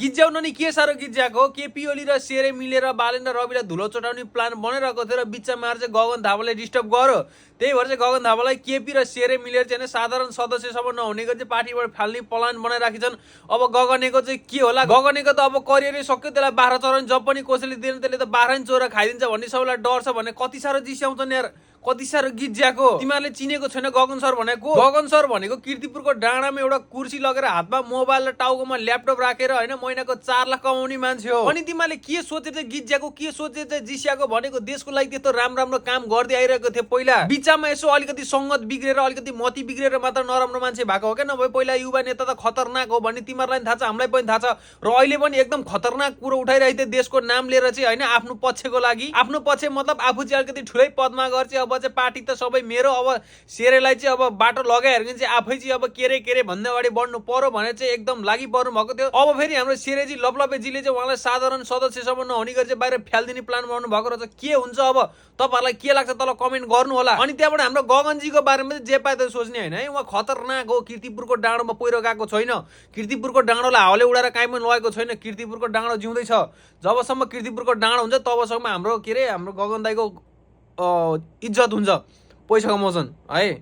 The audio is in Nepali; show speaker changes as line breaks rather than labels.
गिज्याउन नि के साह्रो गिज्याएको केपी ओली र शेरे मिलेर बालेन र रविलाई धुलो चटाउने प्लान बनाइरहेको थियो र बिचमा चाहिँ गगन थापाले डिस्टर्ब गर्यो। त्यही भएर चाहिँ गगन थापालाई केपी र शेरे मिलेर चाहिँ साधारण सदस्यसम्म नहुने गरी चाहिँ पार्टीबाट फाल्ने प्लान बनाइराखेछन्। अब गगनेको चाहिँ के होला, गगनेको त अब करियरै सक्यो, त्यसलाई 12 चरण जब पनि कसैले दिएन त्यसले त 12 नि चोरा खाइदिन्छ भन्ने सबैलाई डर छ भने कति साह्रो जिस्याउँछन् यार, कति साह्रो गिज्याको। तिमीहरूले चिनेको छैन गगन सर भनेको? गगन सर भनेको कीर्तिपुरको डाँडामा एउटा कुर्सी लगेर हातमा मोबाइल र टाउकोमा ल्यापटप राखेर हैन महिनाको 4 लाख कमाउने मान्छे हो। अनि तिमीहरूले के सोचेर चाहिँ गिज्याको, के सोचेर चाहिँ जिस्याको भनेको? देशको लागि त्यस्तो राम्रो काम गर्दै आइरहेको थियो पहिला, बिचमा यसो अलिकति संगत बिग्रेर अलिकति मति बिग्रेर मात्र नराम्रो मान्छे भएको हो क्या, नभए पहिला युवा नेता त खतरनाक हो भन्ने तिमीहरूलाई पनि थाहा छ, हामीलाई पनि थाहा छ। र अहिले पनि एकदम खतरनाक कुरो उठाइरहेको थियो देशको नाम लिएर चाहिँ हैन, आफ्नो पक्षको लागि। आफ्नो पक्ष मतलब आफू चाहिँ अलिकति ठुलै पदमा गर्छ, अब चाहिँ पार्टी त सबै मेरो, अब शेरेलाई चाहिँ अब बाटो लगाइहेर्ने चाहिँ आफै चाहिँ अब के रे भन्दै अगाडि बढ्नु पर्यो भने चाहिँ एकदम लागि पर्नु भएको थियो। अब फेरि हाम्रो शेरेजी लपलपेजीले चाहिँ उहाँलाई साधारण सदस्यसम्म नहुने गरी चाहिँ बाहिर फ्यालिदिने प्लान बनाउनु भएको रहेछ। के हुन्छ अब तपाईहरुलाई के लाग्छ तल कमेन्ट गर्नु होला। अनि त्यहाँबाट हाम्रो गगनजीको बारेमा चाहिँ जे पाए त सोच्ने हैन है, उहाँ खतरनाक हो। कीर्तिपुरको डाँडोमा पहिरो गएको छैन, कीर्तिपुरको डाँडोलाई हावाले उडाएर काहीँ पनि लगेको छैन, कीर्तिपुरको डाँडो जिउँदै छ। जबसम्म कीर्तिपुरको डाँडो हुन्छ तबसम्म हाम्रो के रे हाम्रो गगन दाइको इज्जत हुन्छ, पैसा कमाउँछन् है।